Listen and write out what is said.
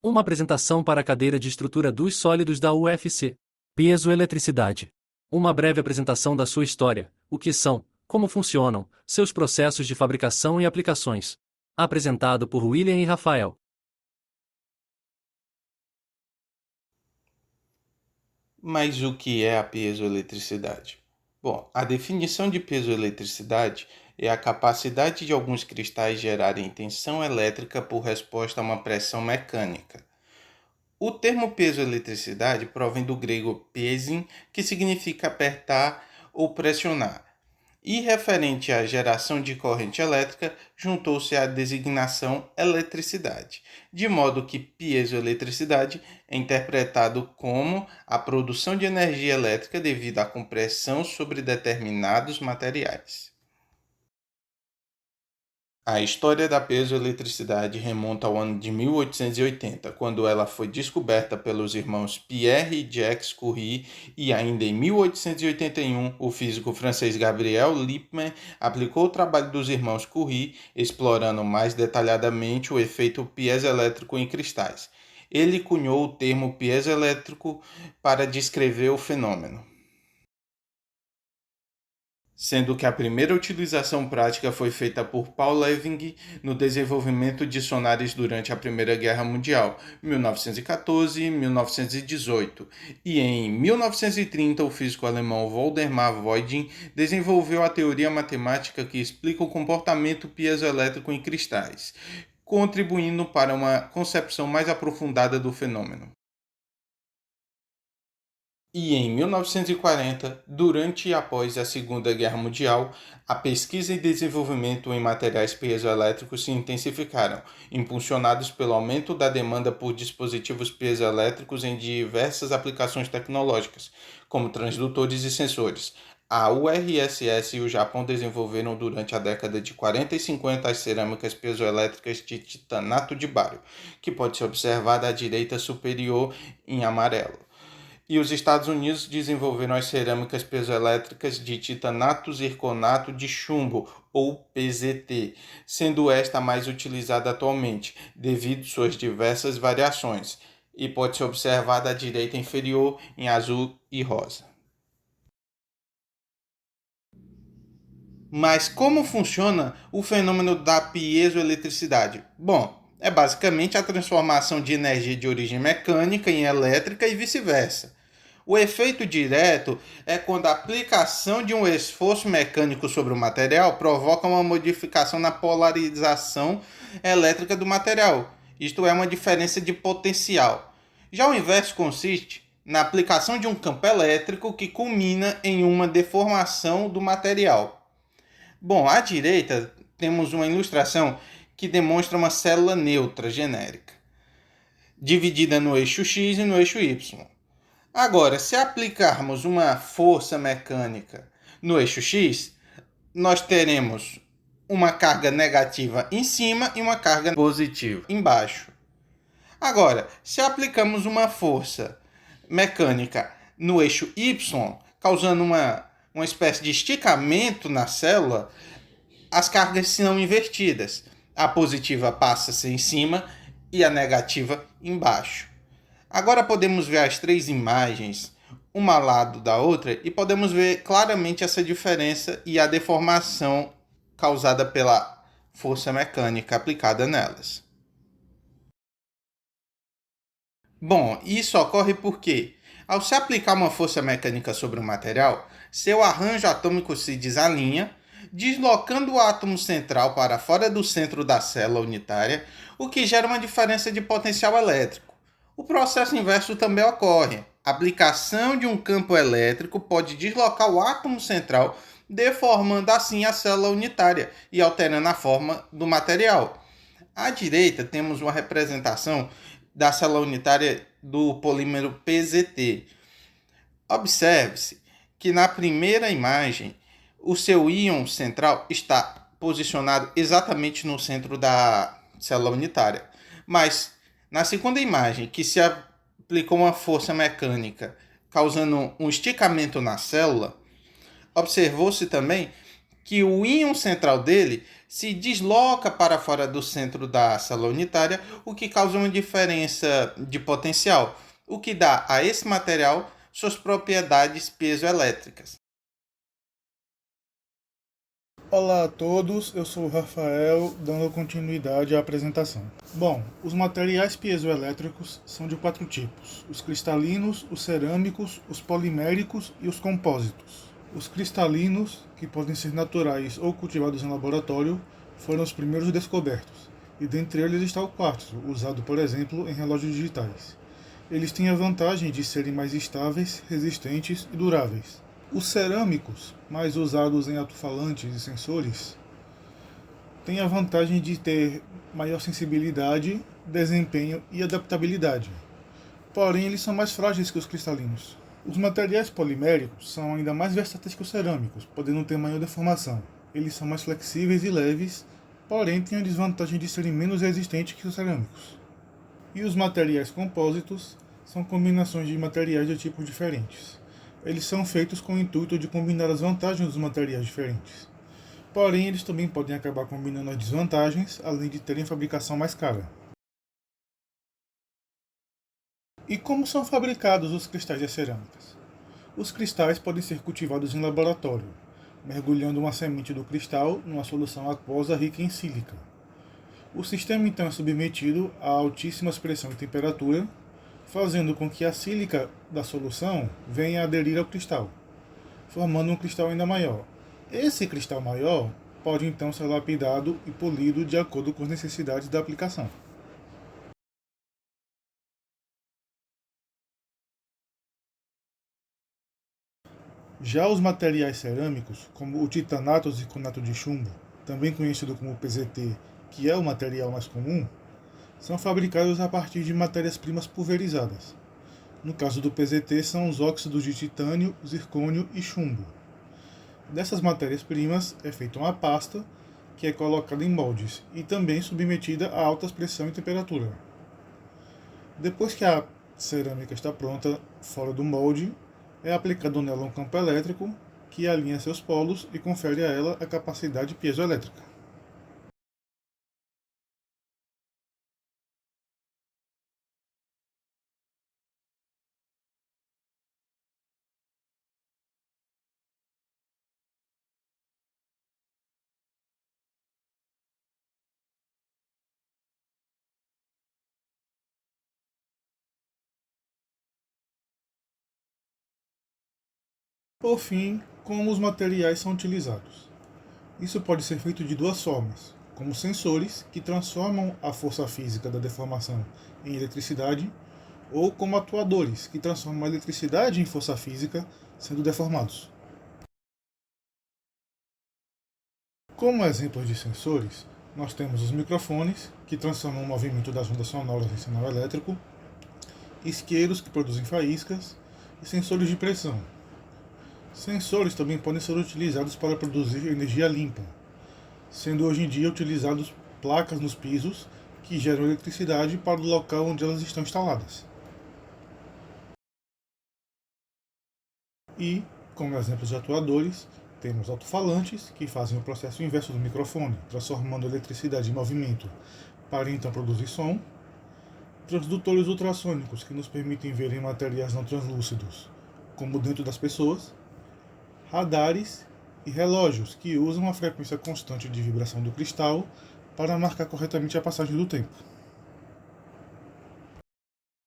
Uma apresentação para a cadeira de estrutura dos sólidos da UFC. Piezoeletricidade. Uma breve apresentação da sua história, o que são, como funcionam, seus processos de fabricação e aplicações. Apresentado por William e Rafael. Mas o que é a piezoeletricidade? Bom, a definição de piezoeletricidade é a capacidade de alguns cristais gerarem tensão elétrica por resposta a uma pressão mecânica. O termo piezoeletricidade provém do grego piesin, que significa apertar ou pressionar. E referente à geração de corrente elétrica, juntou-se a designação eletricidade, de modo que piezoeletricidade é interpretado como a produção de energia elétrica devido à compressão sobre determinados materiais. A história da piezoeletricidade remonta ao ano de 1880, quando ela foi descoberta pelos irmãos Pierre e Jacques Curie, e ainda em 1881 o físico francês Gabriel Lippmann aplicou o trabalho dos irmãos Curie, explorando mais detalhadamente o efeito piezoelétrico em cristais. Ele cunhou o termo piezoelétrico para descrever o fenômeno, sendo que a primeira utilização prática foi feita por Paul Leving no desenvolvimento de sonares durante a Primeira Guerra Mundial, 1914 e 1918, e em 1930 o físico alemão Woldemar Voigt desenvolveu a teoria matemática que explica o comportamento piezoelétrico em cristais, contribuindo para uma concepção mais aprofundada do fenômeno. E em 1940, durante e após a Segunda Guerra Mundial, a pesquisa e desenvolvimento em materiais piezoelétricos se intensificaram, impulsionados pelo aumento da demanda por dispositivos piezoelétricos em diversas aplicações tecnológicas, como transdutores e sensores. A URSS e o Japão desenvolveram durante a década de 40 e 50 as cerâmicas piezoelétricas de titanato de bário, que pode ser observada à direita superior em amarelo. E os Estados Unidos desenvolveram as cerâmicas piezoelétricas de titanato zirconato de chumbo, ou PZT, sendo esta a mais utilizada atualmente, devido suas diversas variações, e pode ser observada à direita inferior em azul e rosa. Mas como funciona o fenômeno da piezoeletricidade? Bom, é basicamente a transformação de energia de origem mecânica em elétrica e vice-versa. O efeito direto é quando a aplicação de um esforço mecânico sobre o material provoca uma modificação na polarização elétrica do material, isto é, uma diferença de potencial. Já o inverso consiste na aplicação de um campo elétrico que culmina em uma deformação do material. Bom, à direita temos uma ilustração que demonstra uma célula neutra genérica, dividida no eixo X e no eixo Y. Agora, se aplicarmos uma força mecânica no eixo X, nós teremos uma carga negativa em cima e uma carga positiva embaixo. Agora, se aplicamos uma força mecânica no eixo Y, causando uma espécie de esticamento na célula, as cargas são invertidas. A positiva passa a ser em cima e a negativa embaixo. Agora podemos ver as três imagens, uma ao lado da outra, e podemos ver claramente essa diferença e a deformação causada pela força mecânica aplicada nelas. Bom, isso ocorre porque, ao se aplicar uma força mecânica sobre um material, seu arranjo atômico se desalinha, deslocando o átomo central para fora do centro da célula unitária, o que gera uma diferença de potencial elétrico. O processo inverso também ocorre. A aplicação de um campo elétrico pode deslocar o átomo central, deformando assim a célula unitária e alterando a forma do material. À direita, temos uma representação da célula unitária do polímero PZT. Observe-se que na primeira imagem, o seu íon central está posicionado exatamente no centro da célula unitária. Mas na segunda imagem, que se aplicou uma força mecânica causando um esticamento na célula, observou-se também que o íon central dele se desloca para fora do centro da célula unitária, o que causa uma diferença de potencial, o que dá a esse material suas propriedades piezoelétricas. Olá a todos, eu sou o Rafael, dando continuidade à apresentação. Bom, os materiais piezoelétricos são de 4 tipos: os cristalinos, os cerâmicos, os poliméricos e os compósitos. Os cristalinos, que podem ser naturais ou cultivados em laboratório, foram os primeiros descobertos, e dentre eles está o quartzo, usado, por exemplo, em relógios digitais. Eles têm a vantagem de serem mais estáveis, resistentes e duráveis. Os cerâmicos, mais usados em alto-falantes e sensores, têm a vantagem de ter maior sensibilidade, desempenho e adaptabilidade. Porém, eles são mais frágeis que os cristalinos. Os materiais poliméricos são ainda mais versáteis que os cerâmicos, podendo ter maior deformação. Eles são mais flexíveis e leves, porém têm a desvantagem de serem menos resistentes que os cerâmicos. E os materiais compósitos são combinações de materiais de tipos diferentes. Eles são feitos com o intuito de combinar as vantagens dos materiais diferentes. Porém, eles também podem acabar combinando as desvantagens, além de terem fabricação mais cara. E como são fabricados os cristais de cerâmicas? Os cristais podem ser cultivados em laboratório, mergulhando uma semente do cristal numa solução aquosa rica em sílica. O sistema então é submetido a altíssima pressão e temperatura, fazendo com que a sílica da solução venha a aderir ao cristal, formando um cristal ainda maior. Esse cristal maior pode então ser lapidado e polido de acordo com as necessidades da aplicação. Já os materiais cerâmicos, como o titanato zirconato de chumbo, também conhecido como PZT, que é o material mais comum, são fabricados a partir de matérias-primas pulverizadas. No caso do PZT, são os óxidos de titânio, zircônio e chumbo. Dessas matérias-primas é feita uma pasta que é colocada em moldes e também submetida a alta pressão e temperatura. Depois que a cerâmica está pronta fora do molde, é aplicado nela um campo elétrico que alinha seus polos e confere a ela a capacidade piezoelétrica. Por fim, como os materiais são utilizados. Isso pode ser feito de duas formas, como sensores, que transformam a força física da deformação em eletricidade, ou como atuadores, que transformam a eletricidade em força física, sendo deformados. Como exemplos de sensores, nós temos os microfones, que transformam o movimento das ondas sonoras em sinal elétrico, isqueiros, que produzem faíscas, e sensores de pressão. Sensores também podem ser utilizados para produzir energia limpa, sendo hoje em dia utilizados placas nos pisos que geram eletricidade para o local onde elas estão instaladas. E, como exemplos de atuadores, temos alto-falantes, que fazem o processo inverso do microfone, transformando a eletricidade em movimento para então produzir som, transdutores ultrassônicos, que nos permitem ver em materiais não translúcidos, como dentro das pessoas, radares e relógios, que usam a frequência constante de vibração do cristal para marcar corretamente a passagem do tempo.